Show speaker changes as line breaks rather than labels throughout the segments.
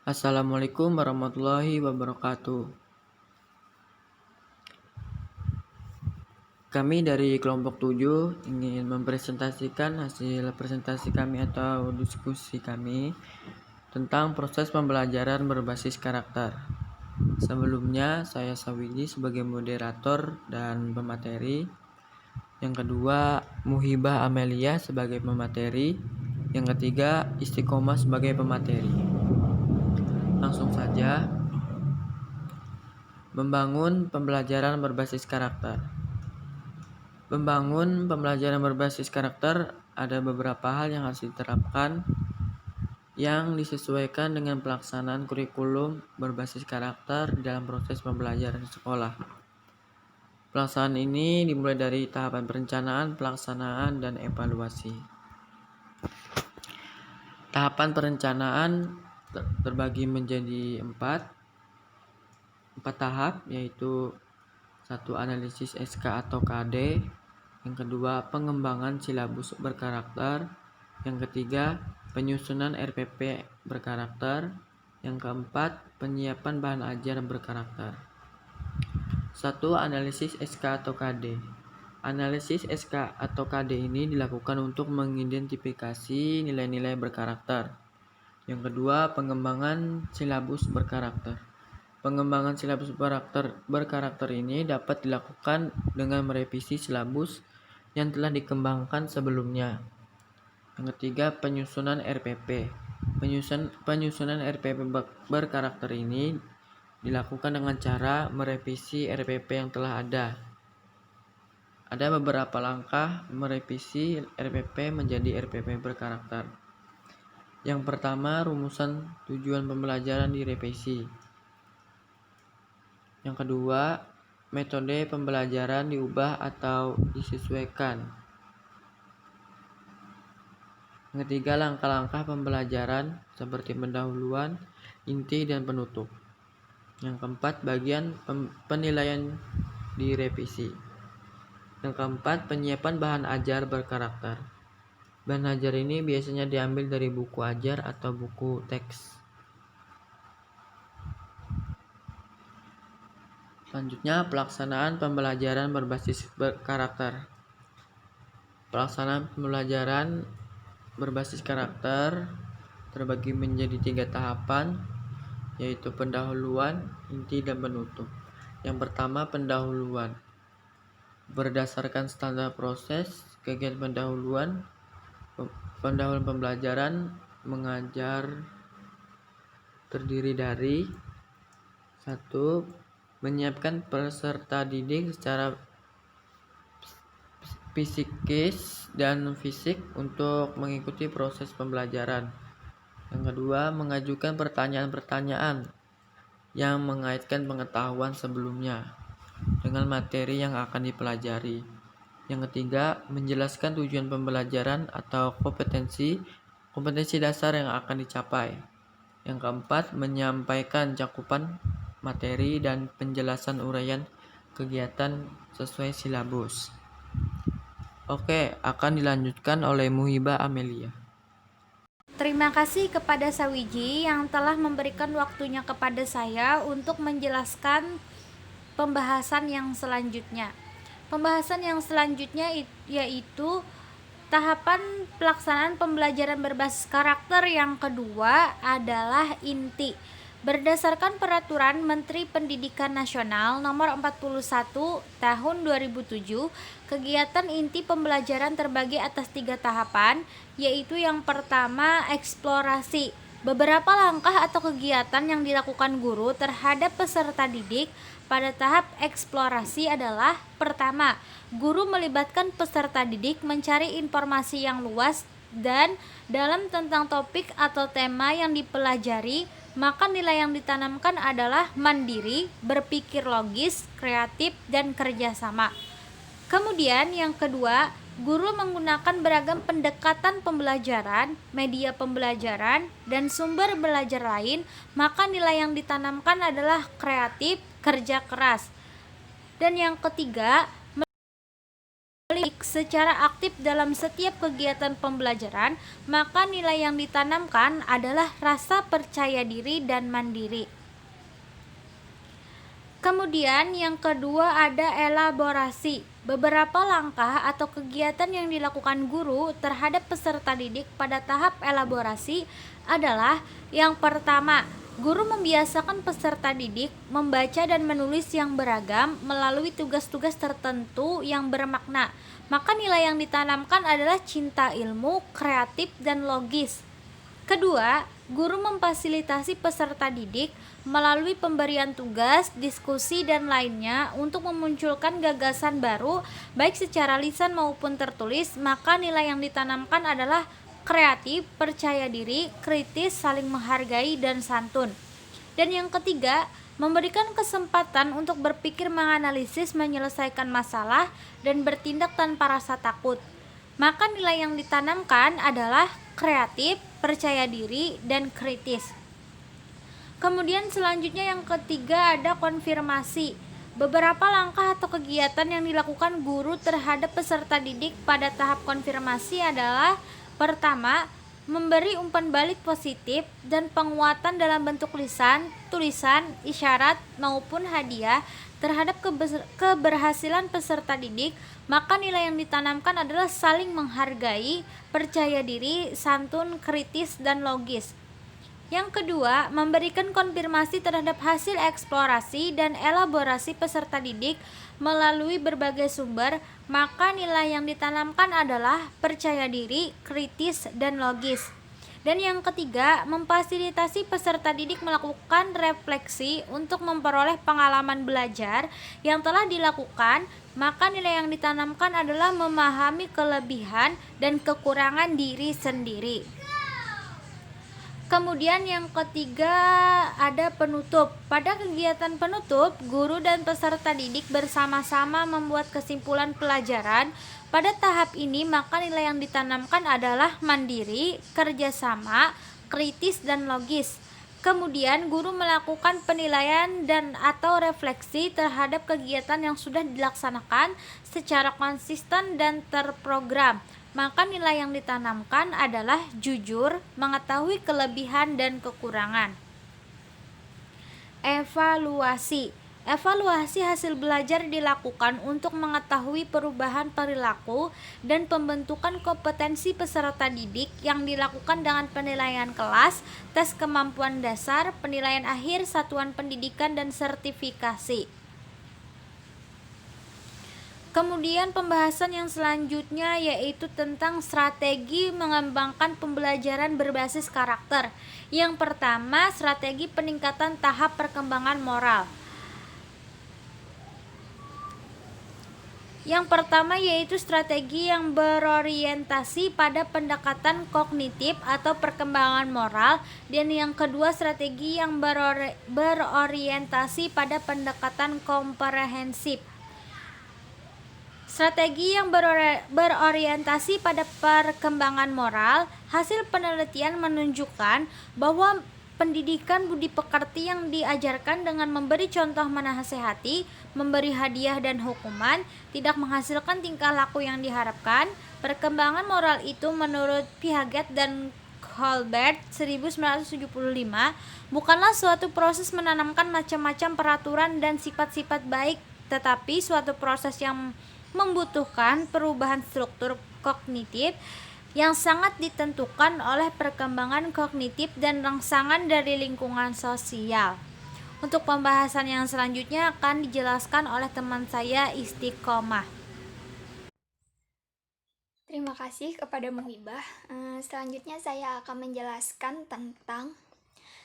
Assalamualaikum warahmatullahi wabarakatuh. Kami dari kelompok 7 ingin mempresentasikan hasil presentasi kami atau diskusi kami tentang proses pembelajaran berbasis karakter. Sebelumnya, saya Sawidi sebagai moderator dan pemateri. Yang kedua, Muhibah Amelia sebagai pemateri. Yang ketiga, Istiqomah sebagai pemateri. Langsung saja, membangun pembelajaran berbasis karakter. Membangun pembelajaran berbasis karakter ada beberapa hal yang harus diterapkan yang disesuaikan dengan pelaksanaan kurikulum berbasis karakter dalam proses pembelajaran di sekolah. Pelaksanaan ini dimulai dari tahapan perencanaan, pelaksanaan, dan evaluasi. Tahapan perencanaan terbagi menjadi empat tahap, yaitu 1. Analisis SK atau KD. Yang kedua, pengembangan silabus berkarakter. Yang ketiga, penyusunan RPP berkarakter. Yang keempat, penyiapan bahan ajar berkarakter. 1. Analisis SK atau KD. Analisis SK atau KD ini dilakukan untuk mengidentifikasi nilai-nilai berkarakter. Yang kedua, pengembangan silabus berkarakter. Pengembangan silabus berkarakter ini dapat dilakukan dengan merevisi silabus yang telah dikembangkan sebelumnya. Yang ketiga, penyusunan RPP. Penyusunan RPP berkarakter ini dilakukan dengan cara merevisi RPP yang telah ada. Ada beberapa langkah merevisi RPP menjadi RPP berkarakter. Yang pertama, rumusan tujuan pembelajaran direvisi. Yang kedua, metode pembelajaran diubah atau disesuaikan. Yang ketiga, langkah-langkah pembelajaran seperti pendahuluan, inti, dan penutup. Yang keempat, bagian penilaian direvisi. Yang keempat, penyiapan bahan ajar berkarakter. Bahan ajar ini biasanya diambil dari buku ajar atau buku teks. Selanjutnya, pelaksanaan pembelajaran berbasis karakter. Pelaksanaan pembelajaran berbasis karakter terbagi menjadi 3 tahapan, yaitu pendahuluan, inti, dan penutup. Yang pertama, pendahuluan. Berdasarkan standar proses kegiatan pendahuluan pembelajaran mengajar terdiri dari 1. Menyiapkan peserta didik secara psikis dan fisik untuk mengikuti proses pembelajaran. Yang kedua, mengajukan pertanyaan-pertanyaan yang mengaitkan pengetahuan sebelumnya dengan materi yang akan dipelajari. Yang ketiga, menjelaskan tujuan pembelajaran atau kompetensi dasar yang akan dicapai. Yang keempat, menyampaikan cakupan materi dan penjelasan uraian kegiatan sesuai silabus. Oke, akan dilanjutkan oleh Muhibah Amelia.
Terima kasih kepada Sawiji yang telah memberikan waktunya kepada saya untuk menjelaskan pembahasan yang selanjutnya. Pembahasan yang selanjutnya yaitu tahapan pelaksanaan pembelajaran berbasis karakter yang kedua adalah inti. Berdasarkan Peraturan Menteri Pendidikan Nasional Nomor 41 Tahun 2007, kegiatan inti pembelajaran terbagi atas 3 tahapan, yaitu yang pertama, eksplorasi. Beberapa langkah atau kegiatan yang dilakukan guru terhadap peserta didik pada tahap eksplorasi adalah: pertama, guru melibatkan peserta didik mencari informasi yang luas dan dalam tentang topik atau tema yang dipelajari, maka nilai yang ditanamkan adalah mandiri, berpikir logis, kreatif, dan kerjasama. Kemudian yang kedua, guru menggunakan beragam pendekatan pembelajaran, media pembelajaran, dan sumber belajar lain, maka nilai yang ditanamkan adalah kreatif, kerja keras. Dan yang ketiga, secara aktif dalam setiap kegiatan pembelajaran, maka nilai yang ditanamkan adalah rasa percaya diri dan mandiri. Kemudian yang kedua ada elaborasi. Beberapa langkah atau kegiatan yang dilakukan guru terhadap peserta didik pada tahap elaborasi adalah: yang pertama, guru membiasakan peserta didik membaca dan menulis yang beragam melalui tugas-tugas tertentu yang bermakna. Maka nilai yang ditanamkan adalah cinta ilmu, kreatif, dan logis. Kedua, guru memfasilitasi peserta didik melalui pemberian tugas, diskusi, dan lainnya untuk memunculkan gagasan baru baik secara lisan maupun tertulis. Maka nilai yang ditanamkan adalah kreatif, percaya diri, kritis, saling menghargai, dan santun. Dan yang ketiga, memberikan kesempatan untuk berpikir, menganalisis, menyelesaikan masalah, dan bertindak tanpa rasa takut. Maka nilai yang ditanamkan adalah kreatif, percaya diri, dan kritis. Kemudian selanjutnya yang ketiga ada konfirmasi. Beberapa langkah atau kegiatan yang dilakukan guru terhadap peserta didik pada tahap konfirmasi adalah: pertama, memberi umpan balik positif dan penguatan dalam bentuk lisan, tulisan, isyarat, maupun hadiah terhadap keberhasilan peserta didik. Maka nilai yang ditanamkan adalah saling menghargai, percaya diri, santun, kritis, dan logis. Yang kedua, memberikan konfirmasi terhadap hasil eksplorasi dan elaborasi peserta didik melalui berbagai sumber. Maka nilai yang ditanamkan adalah percaya diri, kritis, dan logis. Dan yang ketiga, memfasilitasi peserta didik melakukan refleksi untuk memperoleh pengalaman belajar yang telah dilakukan. Maka nilai yang ditanamkan adalah memahami kelebihan dan kekurangan diri sendiri. Kemudian yang ketiga ada penutup. Pada kegiatan penutup, guru dan peserta didik bersama-sama membuat kesimpulan pelajaran. Pada tahap ini, maka nilai yang ditanamkan adalah mandiri, kerjasama, kritis, dan logis. Kemudian guru melakukan penilaian dan atau refleksi terhadap kegiatan yang sudah dilaksanakan secara konsisten dan terprogram. Maka nilai yang ditanamkan adalah jujur, mengetahui kelebihan dan kekurangan. Evaluasi. Evaluasi hasil belajar dilakukan untuk mengetahui perubahan perilaku dan pembentukan kompetensi peserta didik yang dilakukan dengan penilaian kelas, tes kemampuan dasar, penilaian akhir, satuan pendidikan, dan sertifikasi. Kemudian pembahasan yang selanjutnya yaitu tentang strategi mengembangkan pembelajaran berbasis karakter. Yang pertama, strategi peningkatan tahap perkembangan moral. Yang pertama yaitu strategi yang berorientasi pada pendekatan kognitif atau perkembangan moral, dan yang kedua strategi yang berorientasi pada pendekatan komprehensif. Strategi yang berorientasi pada perkembangan moral, hasil penelitian menunjukkan bahwa pendidikan budi pekerti yang diajarkan dengan memberi contoh menasehati, memberi hadiah dan hukuman, tidak menghasilkan tingkah laku yang diharapkan. Perkembangan moral itu menurut Piaget dan Colbert 1975 bukanlah suatu proses menanamkan macam-macam peraturan dan sifat-sifat baik, tetapi suatu proses yang membutuhkan perubahan struktur kognitif yang sangat ditentukan oleh perkembangan kognitif dan rangsangan dari lingkungan sosial. Untuk pembahasan yang selanjutnya akan dijelaskan oleh teman saya Istiqomah.
Terima kasih kepada Muhibah. Selanjutnya saya akan menjelaskan tentang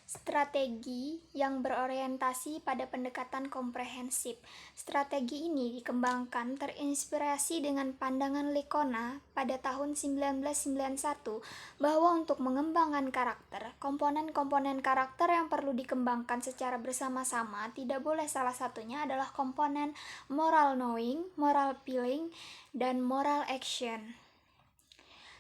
strategi yang berorientasi pada pendekatan komprehensif. Strategi ini dikembangkan terinspirasi dengan pandangan Lekona pada tahun 1991 bahwa untuk mengembangkan karakter, komponen-komponen karakter yang perlu dikembangkan secara bersama-sama tidak boleh salah satunya adalah komponen moral knowing, moral feeling, dan moral action.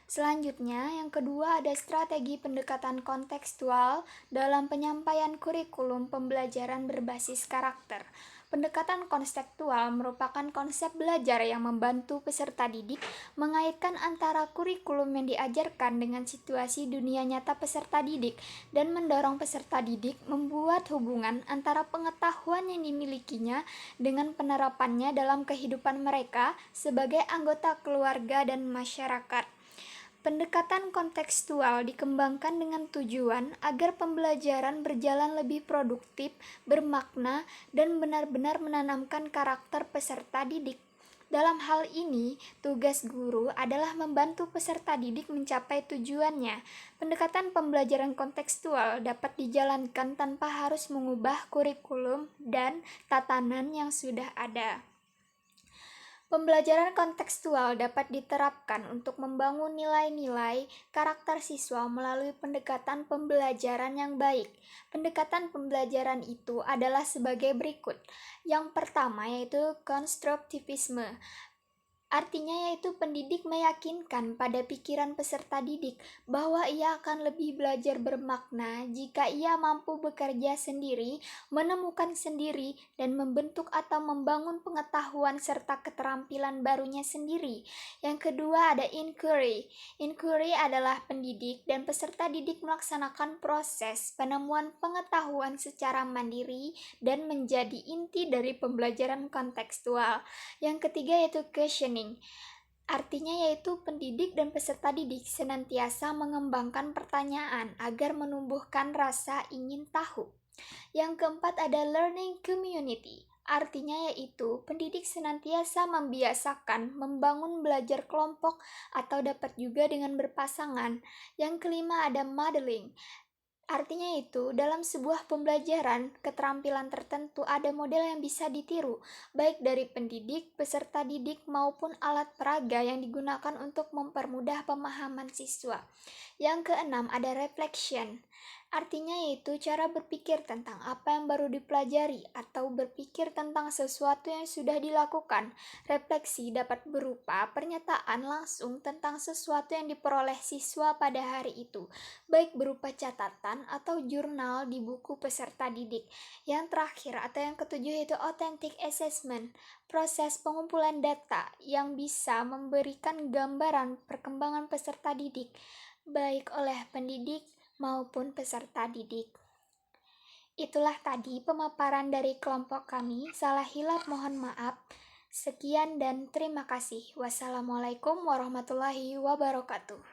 Selanjutnya, yang kedua ada strategi pendekatan kontekstual dalam penyampaian kurikulum pembelajaran berbasis karakter. Pendekatan konseptual merupakan konsep belajar yang membantu peserta didik mengaitkan antara kurikulum yang diajarkan dengan situasi dunia nyata peserta didik dan mendorong peserta didik membuat hubungan antara pengetahuan yang dimilikinya dengan penerapannya dalam kehidupan mereka sebagai anggota keluarga dan masyarakat. Pendekatan kontekstual dikembangkan dengan tujuan agar pembelajaran berjalan lebih produktif, bermakna, dan benar-benar menanamkan karakter peserta didik. Dalam hal ini, tugas guru adalah membantu peserta didik mencapai tujuannya. Pendekatan pembelajaran kontekstual dapat dijalankan tanpa harus mengubah kurikulum dan tatanan yang sudah ada. Pembelajaran kontekstual dapat diterapkan untuk membangun nilai-nilai karakter siswa melalui pendekatan pembelajaran yang baik. Pendekatan pembelajaran itu adalah sebagai berikut. Yang pertama yaitu konstruktivisme. Artinya yaitu pendidik meyakinkan pada pikiran peserta didik bahwa ia akan lebih belajar bermakna jika ia mampu bekerja sendiri, menemukan sendiri, dan membentuk atau membangun pengetahuan serta keterampilan barunya sendiri. Yang kedua ada inquiry. Inquiry adalah pendidik dan peserta didik melaksanakan proses penemuan pengetahuan secara mandiri dan menjadi inti dari pembelajaran kontekstual. Yang ketiga yaitu questioning. Artinya yaitu pendidik dan peserta didik senantiasa mengembangkan pertanyaan agar menumbuhkan rasa ingin tahu. Yang keempat ada learning community. Artinya yaitu pendidik senantiasa membiasakan membangun belajar kelompok atau dapat juga dengan berpasangan. Yang kelima ada modeling. Artinya itu, dalam sebuah pembelajaran, keterampilan tertentu ada model yang bisa ditiru, baik dari pendidik, peserta didik, maupun alat peraga yang digunakan untuk mempermudah pemahaman siswa. Yang keenam ada reflection. Artinya yaitu cara berpikir tentang apa yang baru dipelajari atau berpikir tentang sesuatu yang sudah dilakukan. Refleksi dapat berupa pernyataan langsung tentang sesuatu yang diperoleh siswa pada hari itu, baik berupa catatan atau jurnal di buku peserta didik. Yang terakhir atau yang ketujuh yaitu authentic assessment, proses pengumpulan data yang bisa memberikan gambaran perkembangan peserta didik, baik oleh pendidik maupun peserta didik. Itulah tadi pemaparan dari kelompok kami. Salah hilap mohon maaf. Sekian dan terima kasih. Wassalamualaikum warahmatullahi wabarakatuh.